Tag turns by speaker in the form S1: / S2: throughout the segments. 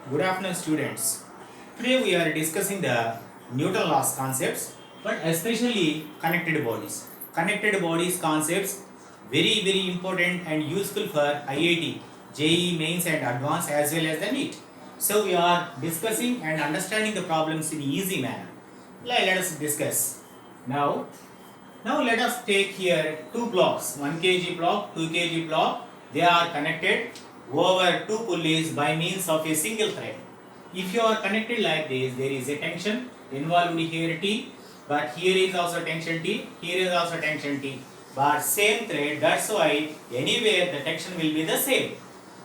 S1: Good afternoon, students. Today we are discussing the Newton laws concepts, but especially connected bodies. Connected bodies concepts very important and useful for IIT, JEE mains and advanced as well as the NEET. So we are discussing and understanding the problems in easy manner. Let us discuss. Now, now let us take here two blocks, 1 kg block, 2 kg block. They are connected over two pulleys by means of a single thread. If you are connected like this, there is a tension involved here T, but here is also tension T, here is also tension T. But same thread, that's why anywhere the tension will be the same.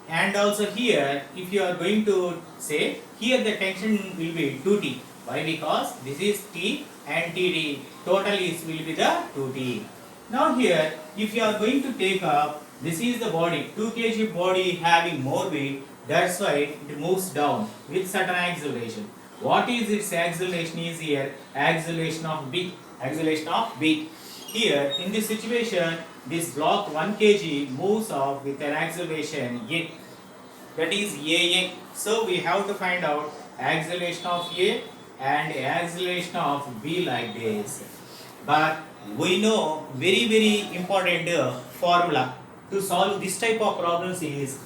S1: And also here, if you are going to say, here the tension will be 2T. Why? Because this is T and TD. Total is will be the 2T. Now here, if you are going to take up, this is the body, 2 kg body having more weight, that's why it moves down with certain acceleration. What is its acceleration is here? Acceleration of B. Acceleration of B. Here, in this situation, this block 1 kg moves off with an acceleration A. That is AA. So we have to find out acceleration of A and acceleration of B like this. But we know very important formula to solve this type of problems is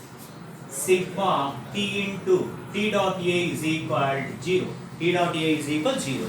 S1: sigma T into T dot A is equal to 0. T dot A is equal to 0.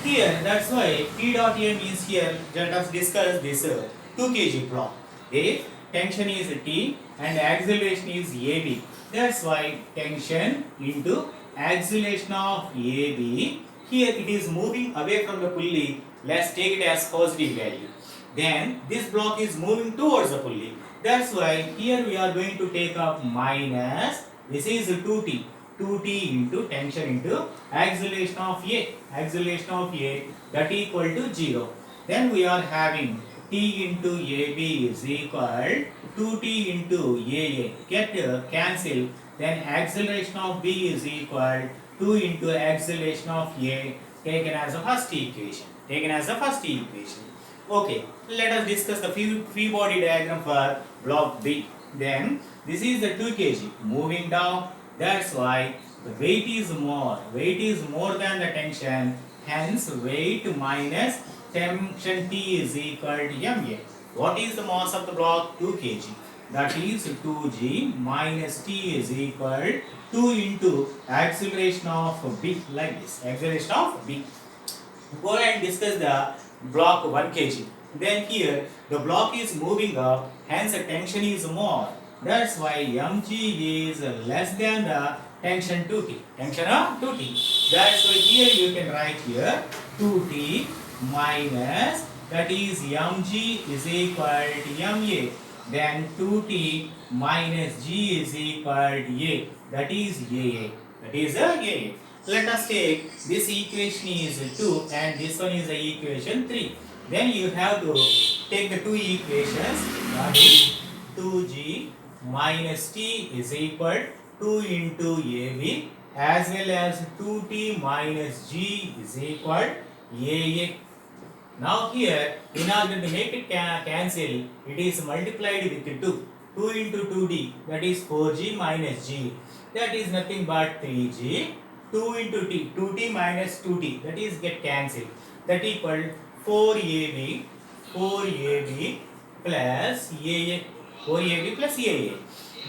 S1: Here, that's why T dot A means here, let us discuss this 2 kg block. If tension is T and acceleration is AB, that's why tension into acceleration of AB. Here it is moving away from the pulley. Let's take it as positive value. Then this block is moving towards the pulley. That's why here we are going to take up minus. This is 2T. 2T into tension into acceleration of A. Acceleration of A that equal to 0. Then we are having T into AB is equal 2T into AA. Get cancel. Then acceleration of B is equal 2 into acceleration of A taken as the first equation. Taken as the first equation. Okay, let us discuss the free body diagram for block B. Then this is the 2 kg moving down. That's why the weight is more. Weight is more than the tension. Hence, weight minus tension T is equal to MA. What is the mass of the block? 2 kg. That is 2g minus T is equal 2 into acceleration of B like this. Acceleration of B. Go and discuss the block 1 kg. Then here the block is moving up, hence the tension is more. That's why mg is less than the tension 2t. Tension of 2t. That's why here you can write here 2t minus, that is mg is equal to ma. Then 2t minus g is equal to a. That is aa. That is aa. Let us take this equation is 2 and this one is the equation 3. Then you have to take the two equations. That is 2g minus t is equal 2 into AB as well as 2t minus g is equal aa. Now here, in order to make it cancel, it is multiplied with 2. 2 into 2d, that is 4g minus g. That is nothing but 3g. 2 into t, 2t minus 2t, that is get cancelled. That equal 4ab, 4ab plus aa, 4ab plus aa.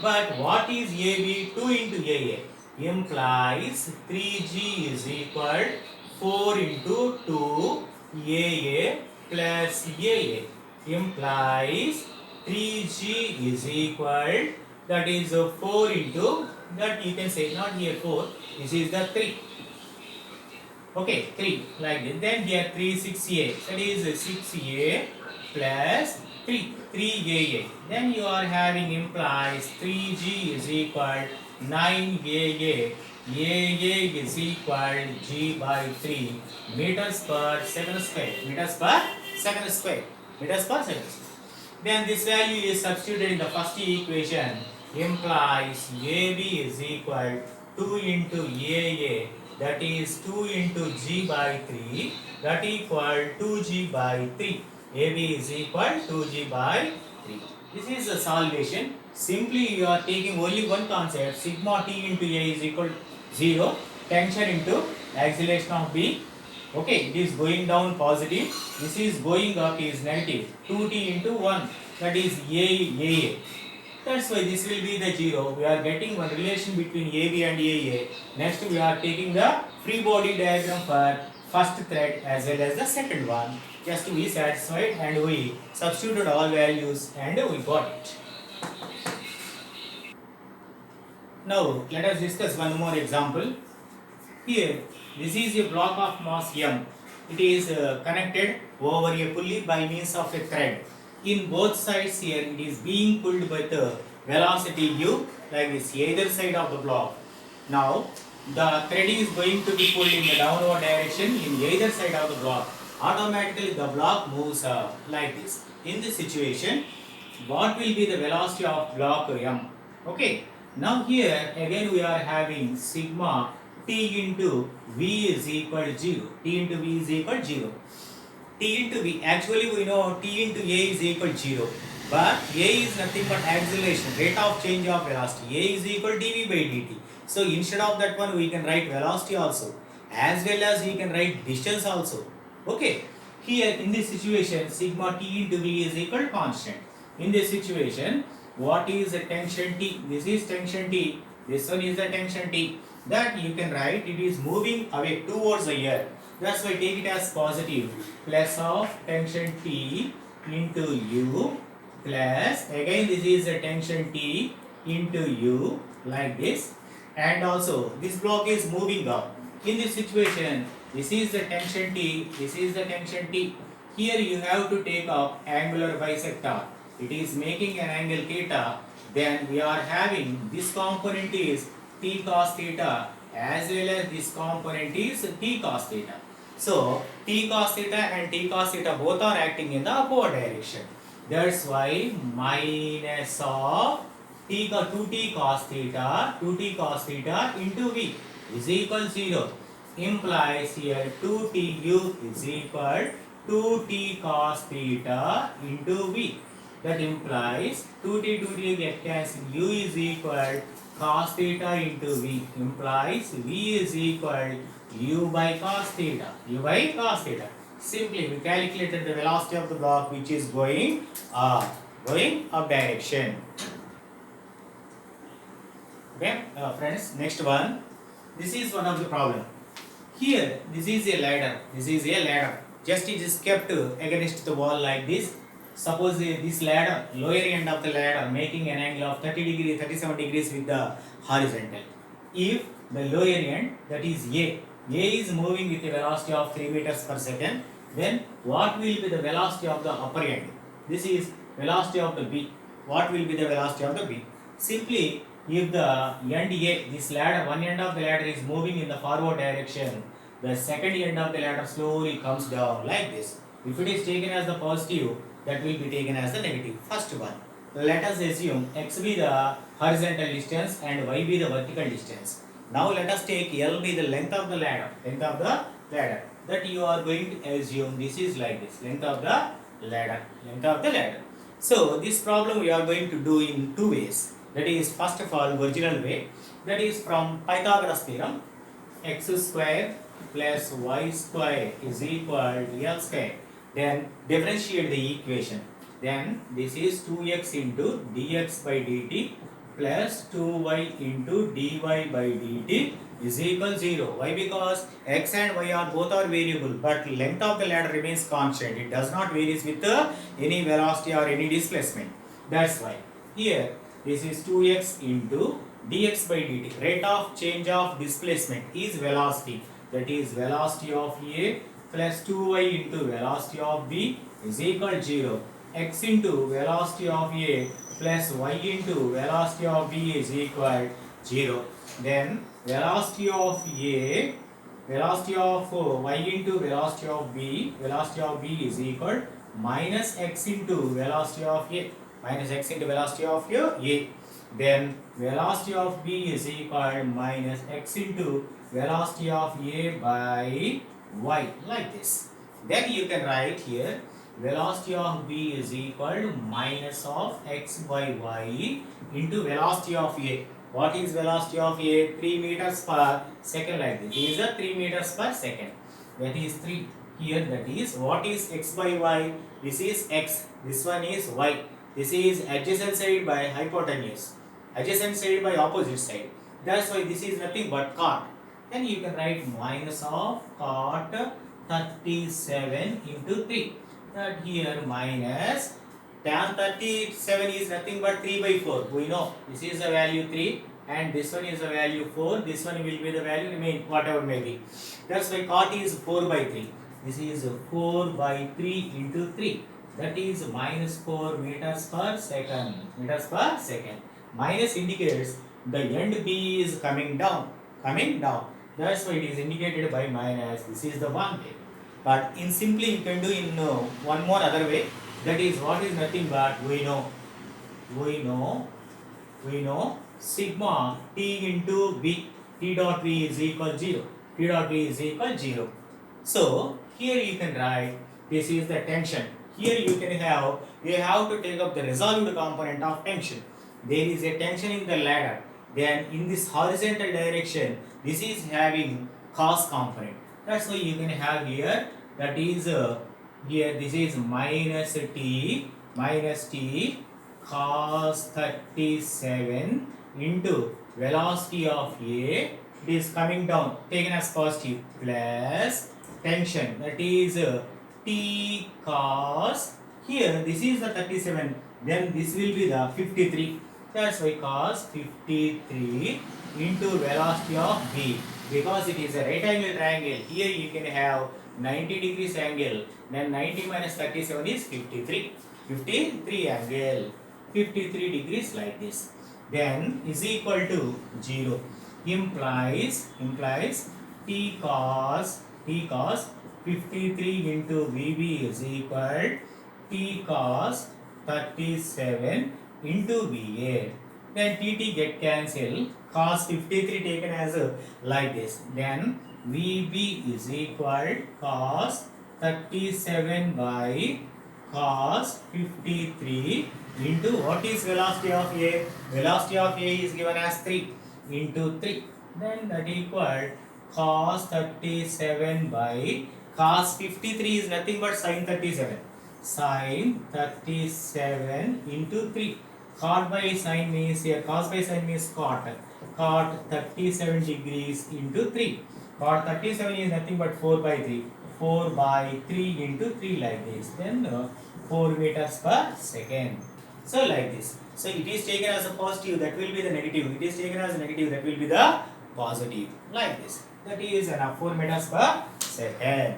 S1: But what is ab? 2 into aa implies 3g is equal 4 into 2 AA plus AA implies 3g is equal, that is 4 into, that you can say not here 4, this is the 3. Okay, 3 like this. Then here 3 6a, that is 6a plus 3 AA. Then you are having implies 3g is equal 9 AA is equal g by 3 meters per second square. Meters per second square. Meters per second square. Then this value is substituted in the first equation. Implies AB is equal 2 into AA. That is 2 into g by 3. That equal 2g by 3. AB is equal 2g by 3. This is a solvation. Simply you are taking only one concept, sigma t into a is equal 0, tension into acceleration of B. Okay, it is going down positive. This is going up is negative. 2t into 1, that is A. That's why this will be the 0. We are getting one relation between AB and AA. Next we are taking the free body diagram for first thread as well as the second one. Just to be satisfied, and we substituted all values and we got it. Now let us discuss one more example. Here, this is a block of mass m. It is connected over a pulley by means of a thread. In both sides here, it is being pulled by the velocity u, like this, either side of the block. Now, the thread is going to be pulled in the downward direction in either side of the block. Automatically, the block moves like this. In this situation, what will be the velocity of block m? Okay. Now here again we are having sigma t into v is equal to 0. T into v is equal to 0. T into v, actually we know t into a is equal to 0. But a is nothing but acceleration, rate of change of velocity. A is equal to dv by dt. So instead of that one we can write velocity also, as well as we can write distance also. Okay. Here in this situation sigma t into v is equal to constant. In this situation, what is the tension T? This is tension T. This one is the tension T. That you can write, it is moving away towards the earth. That's why take it as positive. Plus of tension T into U plus, again this is the tension T into U, like this. And also this block is moving up. In this situation, this is the tension T, this is the tension T. Here you have to take up angular bisector. It is making an angle theta. Then we are having this component is t cos theta, as well as this component is t cos theta. So t cos theta and t cos theta both are acting in the upward direction. That's why minus of 2t cos theta into v is equal 0, implies here 2tu is equal to t cos theta into v. That implies 2t get cancelled, u is equal cos theta into v, implies v is equal u by cos theta. Simply we calculated the velocity of the block which is going up direction. Okay, friends, next one. This is one of the problem. Here, this is a ladder. Just it is kept against the wall like this. Suppose this ladder, lower end of the ladder, making an angle of 37 degrees with the horizontal. If the lower end, that is A is moving with a velocity of 3 meters per second, then what will be the velocity of the upper end? This is velocity of the B. What will be the velocity of the B? Simply, if the end A, this ladder, one end of the ladder is moving in the forward direction, the second end of the ladder slowly comes down like this. If it is taken as the positive, that will be taken as the negative. First one, let us assume x be the horizontal distance and y be the vertical distance. Now let us take L be the length of the ladder. That you are going to assume this is like this, length of the ladder. So this problem we are going to do in two ways. That is, first of all, original way, that is from Pythagoras theorem, x square plus y square is equal to L square. Then differentiate the equation. Then this is 2x into dx by dt plus 2y into dy by dt is equal 0. Why? Because x and y are both are variable, but length of the ladder remains constant. It does not varies with any velocity or any displacement. That's why here this is 2x into dx by dt. Rate of change of displacement is velocity. That is velocity of A plus 2y into velocity of B is equal to 0. X into velocity of A plus y into velocity of B is equal to 0. Then velocity of A, velocity of y into velocity of B is equal minus x into velocity of A, Then velocity of B is equal minus x into velocity of A by y, like this. Then you can write here velocity of B is equal to minus of x by y into velocity of A. What is velocity of A? 3 meters per second like this. Is a 3 meters per second. That is 3. Here that is what is x by y? This is x. This one is y. This is adjacent side by hypotenuse. Adjacent side by opposite side. That's why this is nothing but cot. Then you can write minus of cot 37 into 3. That here minus tan 37 is nothing but 3 by 4. We know this is the value 3 and this one is the value 4. This one will be the value remain whatever may be. That's why cot is 4 by 3. This is 4 by 3 into 3. That is minus 4 meters per second. Meters per second. Minus indicates the end B is coming down. Coming down. That's why it is indicated by minus. This is the one way. But in simply you can do in one more other way. That is what is nothing but we know sigma T into V. T dot V is equal 0. T dot V is equal 0. So here you can write this is the tension. Here you have to take up the resolved component of tension. There is a tension in the ladder. Then in this horizontal direction, this is having cos component. That's why you can have here that is here this is minus t cos 37 into velocity of A. It is coming down taken as positive plus tension that is t cos here this is the 37 then this will be the 53. That's why cos 53 into velocity of B. Because it is a right angle triangle, here you can have 90 degrees angle, then 90 minus 37 is 53. 53 angle, 53 degrees like this. Then is equal to 0. Implies T cos 53 into VB is equal T cos 37 into VA. Then TT get cancelled. Cos 53 taken as like this. Then VB is equal cos 37 by cos 53 into what is velocity of A? Velocity of A is given as 3 into 3. Then that equal cos 37 by cos 53 is nothing but sin 37. Sin 37 into 3. Cot by sin means here cos by sin means cot. Cot 37 degrees into 3. Cot 37 is nothing but 4 by 3. 4 by 3 into 3 like this. Then 4 meters per second. So like this. So it is taken as a positive, that will be the negative. It is taken as a negative, that will be the positive. Like this. That is 4 meters per second.